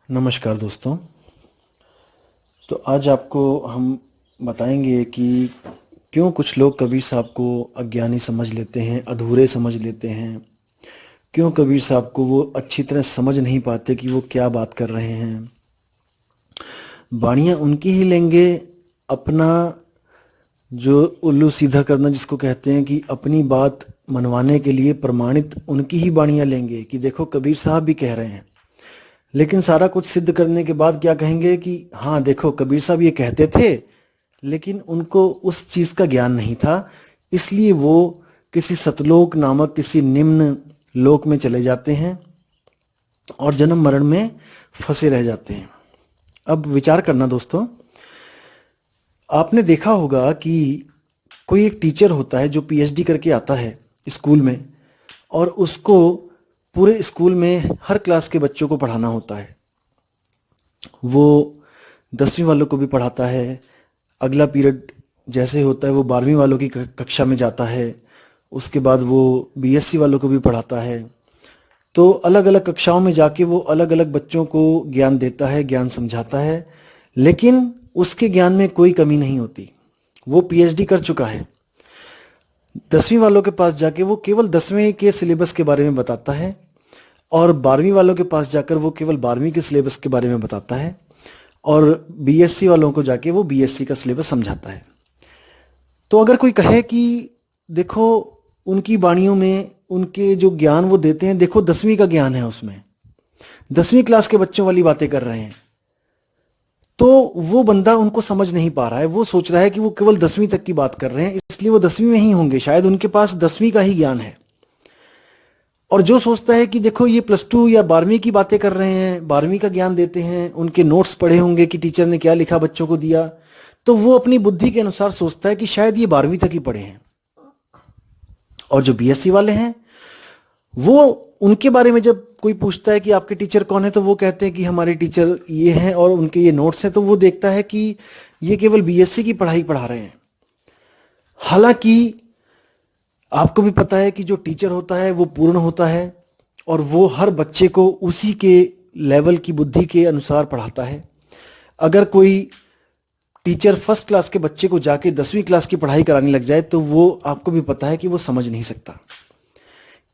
नमस्कार दोस्तों। तो आज आपको हम बताएंगे कि क्यों कुछ लोग कबीर साहब को अज्ञानी समझ लेते हैं, अधूरे समझ लेते हैं। क्यों कबीर साहब को वो अच्छी तरह समझ नहीं पाते कि वो क्या बात कर रहे हैं। बाणियाँ उनकी ही लेंगे, अपना जो उल्लू सीधा करना जिसको कहते हैं कि अपनी बात मनवाने के लिए प्रमाणित उनकी ही बाणियाँ लेंगे कि देखो कबीर साहब भी कह रहे हैं। लेकिन सारा कुछ सिद्ध करने के बाद क्या कहेंगे कि हाँ देखो कबीर साहब ये कहते थे, लेकिन उनको उस चीज का ज्ञान नहीं था, इसलिए वो किसी सतलोक नामक किसी निम्न लोक में चले जाते हैं और जन्म मरण में फंसे रह जाते हैं। अब विचार करना दोस्तों, आपने देखा होगा कि कोई एक टीचर होता है जो पीएचडी करके आता है स्कूल में, और उसको पूरे स्कूल में हर क्लास के बच्चों को पढ़ाना होता है। वो 10वीं वालों को भी पढ़ाता है, अगला पीरियड जैसे होता है वो 12वीं वालों की कक्षा में जाता है, उसके बाद वो बीएससी वालों को भी पढ़ाता है। तो अलग अलग कक्षाओं में जाके वो अलग अलग बच्चों को ज्ञान देता है, ज्ञान समझाता है, लेकिन उसके ज्ञान में कोई कमी नहीं होती। वो पीएचडी कर चुका है। 10वीं वालों के पास जाके वो केवल 10वीं के सिलेबस के बारे में बताता है, और 12वीं वालों के पास जाकर वो केवल 12वीं के सिलेबस के बारे में बताता है, और बीएससी वालों को जाके वो बीएससी का सिलेबस समझाता है। तो अगर कोई कहे कि देखो उनकी वाणियों में उनके जो ज्ञान वो देते हैं, देखो 10वीं का ज्ञान है, उसमें 10वीं क्लास के बच्चों वाली बातें कर रहे हैं, तो वो बंदा उनको समझ नहीं पा रहा है। वो सोच रहा है कि वो केवल 10वीं तक की बात कर रहे हैं, इसलिए वो 10वीं में ही होंगे, शायद उनके पास 10वीं का ही ज्ञान है। और जो सोचता है कि देखो ये +2 या 12वीं की बातें कर रहे हैं, 12वीं का ज्ञान देते हैं, उनके नोट्स पढ़े होंगे कि टीचर ने क्या लिखा बच्चों को दिया, तो वो अपनी बुद्धि के अनुसार सोचता है कि शायद ये 12वीं तक ही पढ़े हैं। और जो बीएससी वाले हैं, वो उनके बारे में जब कोई पूछता है कि आपके टीचर कौन है, तो वो कहते हैं कि हमारे टीचर ये हैं और उनके ये नोट्स हैं। तो वो देखता है कि ये केवल बीएससी की पढ़ाई पढ़ा रहे हैं। हालांकि आपको भी पता है कि जो टीचर होता है वो पूर्ण होता है, और वो हर बच्चे को उसी के लेवल की बुद्धि के अनुसार पढ़ाता है। अगर कोई टीचर फर्स्ट क्लास के बच्चे को जाके 10वीं क्लास की पढ़ाई कराने लग जाए, तो वो आपको भी पता है कि वो समझ नहीं सकता।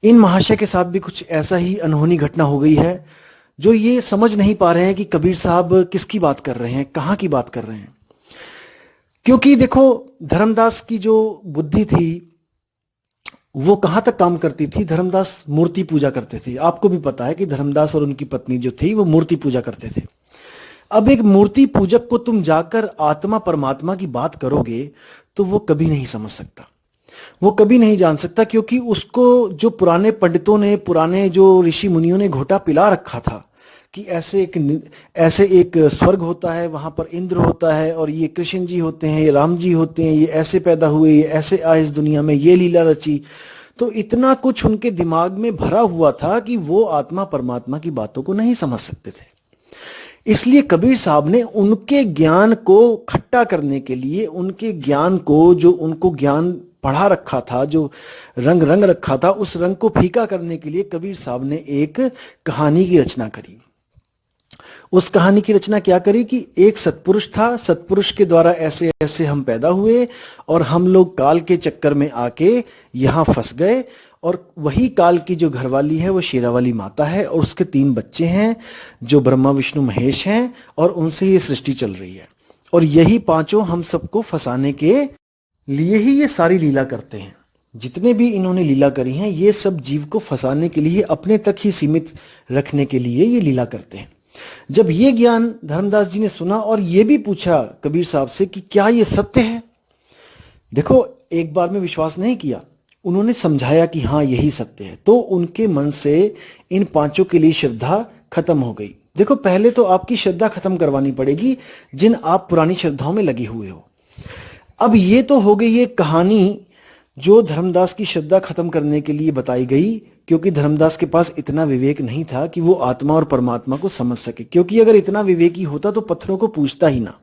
इन महाशय के साथ भी कुछ ऐसा ही अनहोनी घटना हो गई है, जो ये समझ नहीं पा रहे हैं कि कबीर साहब किसकी बात कर रहे हैं, कहाँ की बात कर रहे हैं। क्योंकि देखो धर्मदास की जो बुद्धि थी वो कहाँ तक काम करती थी। धर्मदास मूर्ति पूजा करते थे। आपको भी पता है कि धर्मदास और उनकी पत्नी जो थी वो मूर्ति पूजा करते थे। अब एक मूर्ति पूजक को तुम जाकर आत्मा परमात्मा की बात करोगे तो वो कभी नहीं समझ सकता, वो कभी नहीं जान सकता, क्योंकि उसको जो पुराने पंडितों ने, पुराने जो ऋषि मुनियों ने घोटा पिला रखा था कि ऐसे एक स्वर्ग होता है, वहां पर इंद्र होता है, और ये कृष्ण जी होते हैं, ये राम जी होते हैं, ये ऐसे पैदा हुए, ये ऐसे आए इस दुनिया में, ये लीला रची। तो इतना कुछ उनके दिमाग में भरा हुआ था कि वो आत्मा परमात्मा की बातों को नहीं समझ सकते थे। इसलिए कबीर साहब ने उनके ज्ञान को खट्टा करने के लिए, उनके ज्ञान को, जो उनको ज्ञान पढ़ा रखा था, जो रंग रंग रखा था, उस रंग को फीका करने के लिए कबीर साहब ने एक कहानी की रचना करी। उस कहानी की रचना क्या करी कि एक सत्पुरुष था, सत्पुरुष के द्वारा ऐसे ऐसे हम पैदा हुए, और हम लोग काल के चक्कर में आके यहां फंस गए, और वही काल की जो घरवाली है वो शेरावाली माता है, और उसके 3 बच्चे हैं जो ब्रह्मा विष्णु महेश हैं, और उनसे ये सृष्टि चल रही है। और यही पांचों हम सबको फंसाने के लिए ही ये सारी लीला करते हैं। जितने भी इन्होंने लीला करी हैं, ये सब जीव को फंसाने के लिए, अपने तक ही सीमित रखने के लिए ये लीला करते हैं। जब ये ज्ञान धर्मदास जी ने सुना और ये भी पूछा कबीर साहब से कि क्या ये सत्य है, देखो एक बार में विश्वास नहीं किया, उन्होंने समझाया कि हाँ यही सत्य है, तो उनके मन से इन पांचों के लिए श्रद्धा खत्म हो गई। देखो पहले तो आपकी श्रद्धा खत्म करवानी पड़ेगी, जिन आप पुरानी श्रद्धाओं में लगे हुए हो। अब ये तो हो गई ये कहानी जो धर्मदास की श्रद्धा खत्म करने के लिए बताई गई, क्योंकि धर्मदास के पास इतना विवेक नहीं था कि वो आत्मा और परमात्मा को समझ सके। क्योंकि अगर इतना विवेकी होता तो पत्थरों को पूछता ही ना,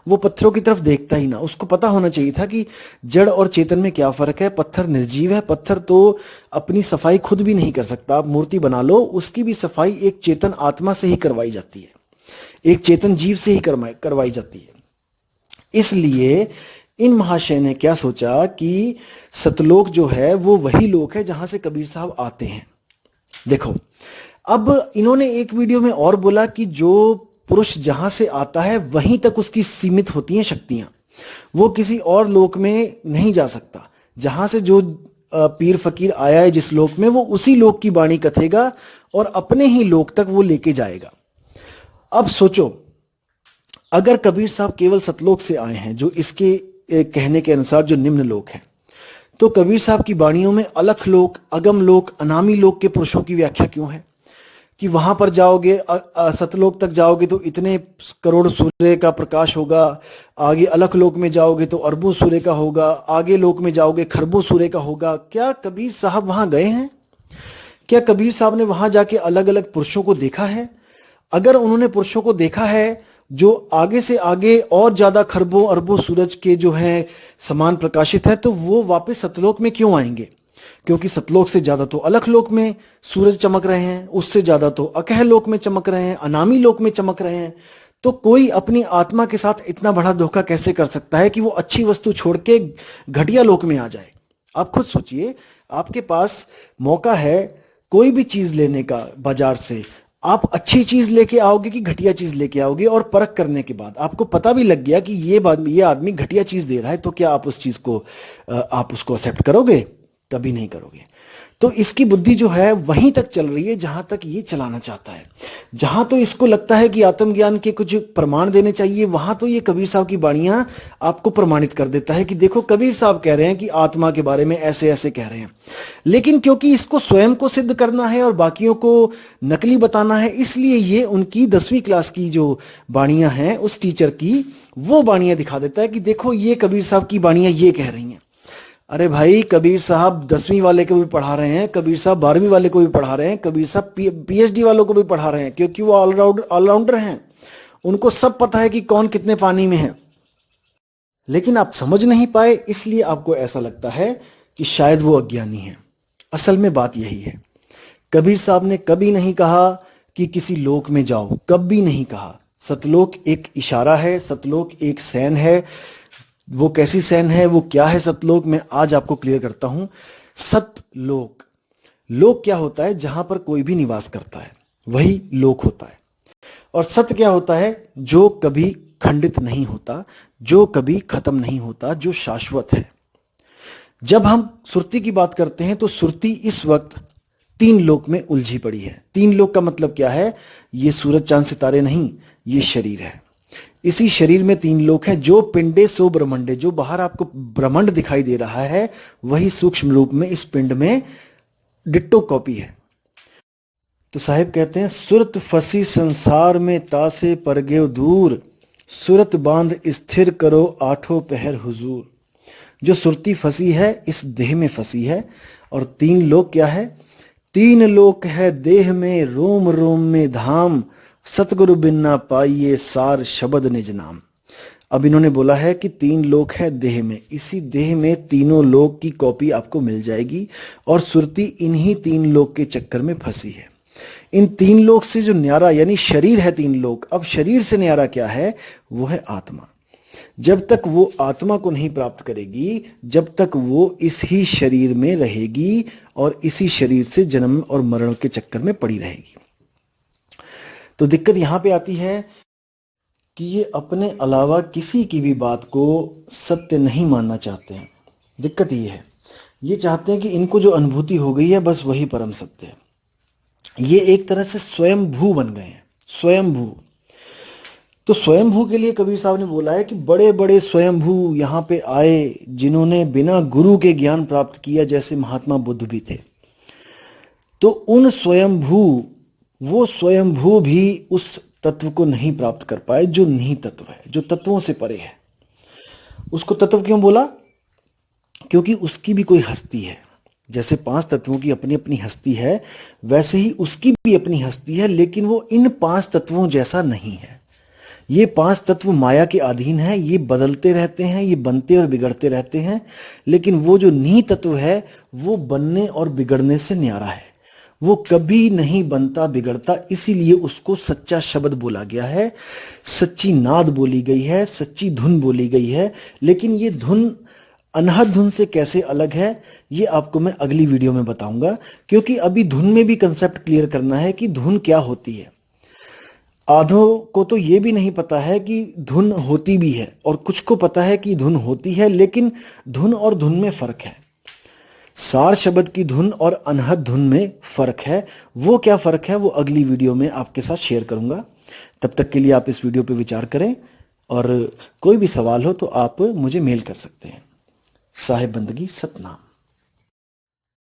वो पत्थरों की तरफ देखता ही ना। उसको पता होना चाहिए था कि जड़ और चेतन में क्या फर्क है। पत्थर निर्जीव है, पत्थर तो अपनी सफाई खुद भी नहीं कर सकता। आप मूर्ति बना लो, उसकी भी सफाई एक चेतन आत्मा से ही करवाई जाती है। एक चेतन जीव से ही करवाई जाती है। इसलिए इन महाशय ने क्या सोचा कि सतलोक जो है वो वही लोक है जहां से कबीर साहब आते हैं। देखो, अब इन्होंने एक वीडियो में और बोला कि जो पुरुष जहां से आता है वहीं तक उसकी सीमित होती हैं शक्तियां, वो किसी और लोक में नहीं जा सकता। जहां से जो पीर फकीर आया है जिस लोक में, वो उसी लोक की वाणी कथेगा और अपने ही लोक तक वो लेके जाएगा। अब सोचो, अगर कबीर साहब केवल सतलोक से आए हैं, जो इसके कहने के अनुसार जो निम्न लोक है, तो कबीर साहब की वाणियों में अलख लोक, अगम लोक, अनामी लोक के पुरुषों की व्याख्या क्यों है कि वहां पर जाओगे, सतलोक तक जाओगे तो इतने करोड़ सूर्य का प्रकाश होगा, आगे अलख लोक में जाओगे तो अरबों सूर्य का होगा, आगे लोक में जाओगे खरबों सूर्य का होगा। क्या कबीर साहब वहां गए हैं? क्या कबीर साहब ने वहां जाके अलग अलग पुरुषों को देखा है? अगर उन्होंने पुरुषों को देखा है जो आगे से आगे और ज्यादा खरबों अरबों सूरज के जो है समान प्रकाशित है, तो वो वापस सतलोक में क्यों आएंगे? क्योंकि सतलोक से ज्यादा तो अलख लोक में सूरज चमक रहे हैं, उससे ज्यादा तो अकह लोक में चमक रहे हैं, अनामी लोक में चमक रहे हैं। तो कोई अपनी आत्मा के साथ इतना बड़ा धोखा कैसे कर सकता है कि वो अच्छी वस्तु छोड़ के घटिया लोक में आ जाए? आप खुद सोचिए, आपके पास मौका है कोई भी चीज लेने का बाजार से, आप अच्छी चीज लेके आओगे कि घटिया चीज लेके आओगे, और परख करने के बाद आपको पता भी लग गया कि ये आदमी घटिया चीज दे रहा है, तो क्या आप उस चीज को आप उसको एक्सेप्ट करोगे? कभी नहीं करोगे। तो इसकी बुद्धि जो है वहीं तक चल रही है जहां तक ये चलाना चाहता है। जहां तो इसको लगता है कि आत्मज्ञान के कुछ प्रमाण देने चाहिए, वहां तो ये कबीर साहब की वाणियां आपको प्रमाणित कर देता है कि देखो कबीर साहब कह रहे हैं कि आत्मा के बारे में ऐसे ऐसे कह रहे हैं। लेकिन क्योंकि इसको स्वयं को सिद्ध करना है और बाकियों को नकली बताना है, इसलिए ये उनकी 10वीं क्लास की जो वाणियां हैं उस टीचर की, वो वाणियां दिखा देता है कि देखो ये कबीर साहब की वाणियां ये कह रही हैं। अरे भाई, कबीर साहब 10वीं वाले को भी पढ़ा रहे हैं, कबीर साहब 12वीं वाले को भी पढ़ा रहे हैं, कबीर साहब पीएचडी वालों को भी पढ़ा रहे हैं, क्योंकि वो ऑलराउंडर हैं। उनको सब पता है कि कौन कितने पानी में है। लेकिन आप समझ नहीं पाए, इसलिए आपको ऐसा लगता है कि शायद वो अज्ञानी है। असल में बात यही है, कबीर साहब ने कभी नहीं कहा कि किसी लोक में जाओ, कभी नहीं कहा। सतलोक एक इशारा है, सतलोक एक सैन है। वो कैसी सैन है, वो क्या है सतलोक, मैं आज आपको क्लियर करता हूं। सतलोक, लोक क्या होता है? जहां पर कोई भी निवास करता है वही लोक होता है। और सत्य क्या होता है? जो कभी खंडित नहीं होता, जो कभी खत्म नहीं होता, जो शाश्वत है। जब हम सुरती की बात करते हैं तो सुरती इस वक्त 3 लोक में उलझी पड़ी है। 3 लोक का मतलब क्या है? ये सूरज चांद सितारे नहीं, ये शरीर है। इसी शरीर में 3 लोक हैं। जो पिंडे सो ब्रह्मंडे, जो बाहर आपको ब्रह्मांड दिखाई दे रहा है वही सूक्ष्म रूप में इस पिंड में डिट्टो कॉपी है। तो साहिब कहते हैं, सुरत फसी संसार में तासे परगेव दूर, सुरत बांध स्थिर करो आठों पहर हुजूर। जो सुरती फंसी है इस देह में फंसी है। और 3 लोक क्या है? 3 लोक है देह में, रोम रोम में धाम, सतगुरु बिन ना पाइये सार शब्द निज नाम। अब इन्होंने बोला है कि 3 लोक है देह में, इसी देह में तीनों लोक की कॉपी आपको मिल जाएगी। और सुरती इन्हीं 3 लोक के चक्कर में फंसी है। इन 3 लोक से जो न्यारा, यानी शरीर है 3 लोक, अब शरीर से न्यारा क्या है? वो है आत्मा। जब तक वो आत्मा को नहीं प्राप्त करेगी, जब तक वो इस ही शरीर में रहेगी और इसी शरीर से जन्म और मरण के चक्कर में पड़ी रहेगी। तो दिक्कत यहां पे आती है कि ये अपने अलावा किसी की भी बात को सत्य नहीं मानना चाहते हैं। दिक्कत ये है, ये चाहते हैं कि इनको जो अनुभूति हो गई है बस वही परम सत्य है। ये एक तरह से स्वयंभू बन गए हैं, स्वयंभू। तो स्वयंभू के लिए कबीर साहब ने बोला है कि बड़े बड़े स्वयंभू यहाँ पे आए जिन्होंने बिना गुरु के ज्ञान प्राप्त किया, जैसे महात्मा बुद्ध भी थे। तो उन स्वयंभू, वो स्वयंभू भी उस तत्व को नहीं प्राप्त कर पाए जो निहित तत्व है, जो तत्वों से परे है। उसको तत्व क्यों बोला? क्योंकि उसकी भी कोई हस्ती है। जैसे 5 तत्वों की अपनी अपनी हस्ती है, वैसे ही उसकी भी अपनी हस्ती है, लेकिन वो इन 5 तत्वों जैसा नहीं है। ये 5 तत्व माया के अधीन है, ये बदलते रहते हैं, ये बनते और बिगड़ते रहते हैं। लेकिन वो जो निहित तत्व है वो बनने और बिगड़ने से न्यारा है। वो कभी नहीं बनता बिगड़ता, इसीलिए उसको सच्चा शब्द बोला गया है, सच्ची नाद बोली गई है, सच्ची धुन बोली गई है। लेकिन ये धुन अनहद धुन से कैसे अलग है, ये आपको मैं अगली वीडियो में बताऊंगा, क्योंकि अभी धुन में भी कंसेप्ट क्लियर करना है कि धुन क्या होती है। आधों को तो ये भी नहीं पता है कि धुन होती भी है, और कुछ को पता है कि धुन होती है, लेकिन धुन और धुन में फर्क है। सार शब्द की धुन और अनहद धुन में फर्क है। वो क्या फर्क है वो अगली वीडियो में आपके साथ शेयर करूंगा। तब तक के लिए आप इस वीडियो पे विचार करें, और कोई भी सवाल हो तो आप मुझे मेल कर सकते हैं। साहिब बंदगी सतनाम।